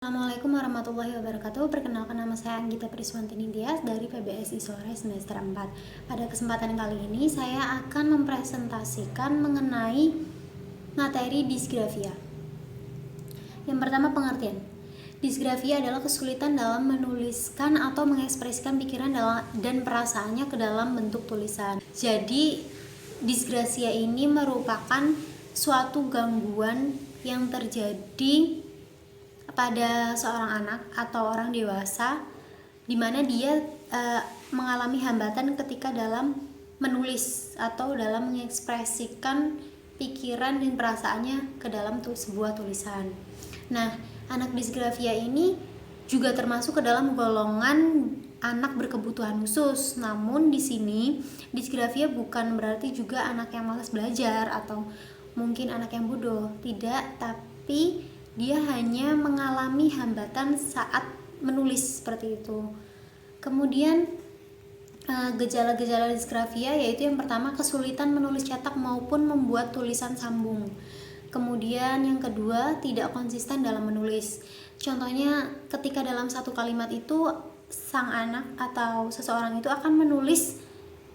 Assalamualaikum warahmatullahi wabarakatuh. Perkenalkan, nama saya Anggita Priswantini Dias dari PBSI Sore semester 4. Pada kesempatan kali ini saya akan mempresentasikan mengenai materi disgrafia. Yang pertama, pengertian. Disgrafia adalah kesulitan dalam menuliskan atau mengekspresikan pikiran dan perasaannya ke dalam bentuk tulisan. Jadi disgrafia ini merupakan suatu gangguan yang terjadi pada seorang anak atau orang dewasa, di mana dia mengalami hambatan ketika dalam menulis atau dalam mengekspresikan pikiran dan perasaannya ke dalam sebuah tulisan. Nah, anak disgrafia ini juga termasuk ke dalam golongan anak berkebutuhan khusus. Namun di sini disgrafia bukan berarti juga anak yang malas belajar atau mungkin anak yang bodoh. Tidak, tapi dia hanya mengalami hambatan saat menulis seperti itu. Kemudian gejala-gejala disgrafia yaitu yang pertama, kesulitan menulis cetak maupun membuat tulisan sambung. Kemudian yang kedua, tidak konsisten dalam menulis. Contohnya ketika dalam satu kalimat itu sang anak atau seseorang itu akan menulis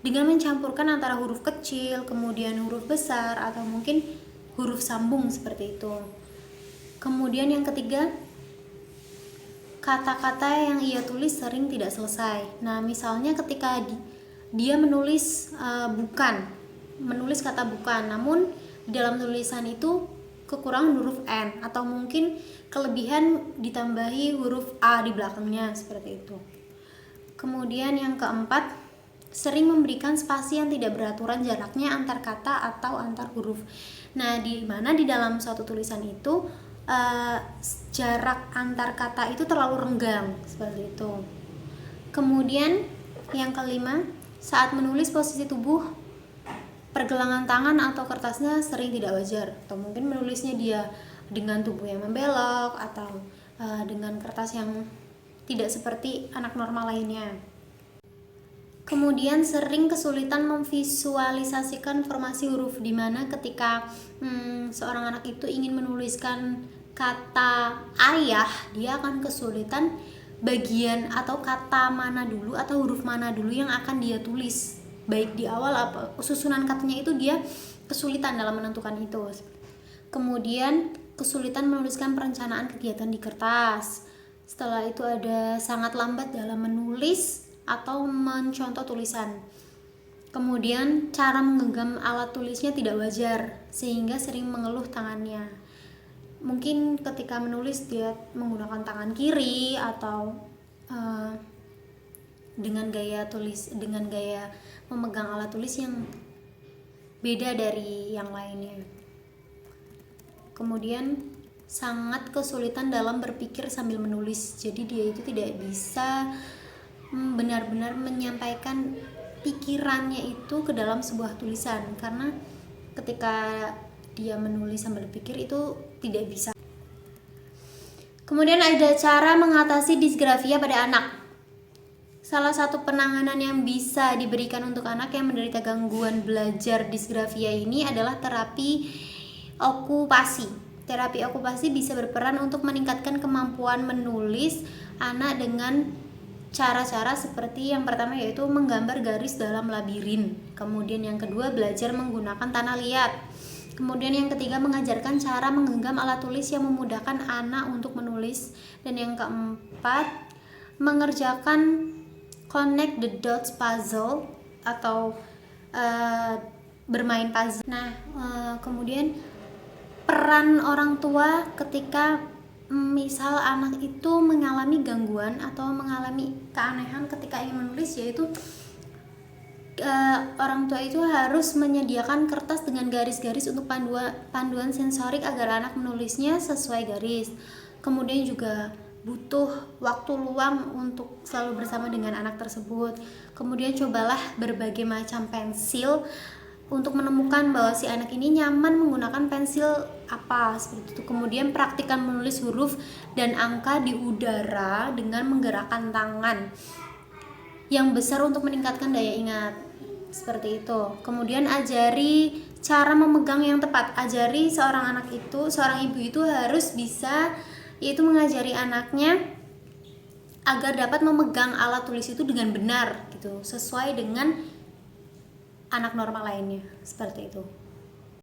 dengan mencampurkan antara huruf kecil, kemudian huruf besar, atau mungkin huruf sambung seperti itu. Kemudian yang ketiga, kata-kata yang ia tulis sering tidak selesai. Nah, misalnya ketika dia menulis menulis kata bukan, namun di dalam tulisan itu kekurangan huruf N atau mungkin kelebihan ditambahi huruf A di belakangnya seperti itu. Kemudian yang keempat, sering memberikan spasi yang tidak beraturan jaraknya antar kata atau antar huruf. Nah, di mana di dalam suatu tulisan itu jarak antar kata itu terlalu renggang seperti itu. Kemudian yang kelima, saat menulis posisi tubuh, pergelangan tangan atau kertasnya sering tidak wajar, atau mungkin menulisnya dia dengan tubuh yang membelok atau dengan kertas yang tidak seperti anak normal lainnya. Kemudian sering kesulitan memvisualisasikan formasi huruf, di mana ketika seorang anak itu ingin menuliskan kata ayah, dia akan kesulitan bagian atau kata mana dulu atau huruf mana dulu yang akan dia tulis. Baik di awal apa susunan katanya itu dia kesulitan dalam menentukan itu. Kemudian kesulitan menuliskan perencanaan kegiatan di kertas. Setelah itu ada sangat lambat dalam menulis atau mencontoh tulisan. Kemudian cara menggenggam alat tulisnya tidak wajar sehingga sering mengeluh tangannya. Mungkin ketika menulis dia menggunakan tangan kiri atau dengan gaya memegang alat tulis yang beda dari yang lainnya. Kemudian sangat kesulitan dalam berpikir sambil menulis. Jadi dia itu tidak bisa benar-benar menyampaikan pikirannya itu ke dalam sebuah tulisan, karena ketika dia menulis sambil berpikir itu tidak bisa. Kemudian ada cara mengatasi disgrafia pada anak. Salah satu penanganan yang bisa diberikan untuk anak yang menderita gangguan belajar disgrafia ini adalah terapi okupasi. Terapi okupasi bisa berperan untuk meningkatkan kemampuan menulis anak dengan cara-cara seperti yang pertama, yaitu menggambar garis dalam labirin. Kemudian yang kedua, belajar menggunakan tanah liat. Kemudian yang ketiga, mengajarkan cara menggenggam alat tulis yang memudahkan anak untuk menulis. Dan yang keempat, mengerjakan connect the dots puzzle atau bermain puzzle. Nah, kemudian peran orang tua ketika misal anak itu mengalami gangguan atau mengalami keanehan ketika ingin menulis, yaitu orang tua itu harus menyediakan kertas dengan garis-garis untuk panduan sensorik agar anak menulisnya sesuai garis. Kemudian juga butuh waktu luang untuk selalu bersama dengan anak tersebut. Kemudian cobalah berbagai macam pensil untuk menemukan bahwa si anak ini nyaman menggunakan pensil apa seperti itu. Kemudian praktikkan menulis huruf dan angka di udara dengan menggerakkan tangan yang besar untuk meningkatkan daya ingat seperti itu. Kemudian ajari cara memegang yang tepat. Ajari seorang ibu itu harus bisa yaitu mengajari anaknya agar dapat memegang alat tulis itu dengan benar gitu, sesuai dengan anak normal lainnya, seperti itu.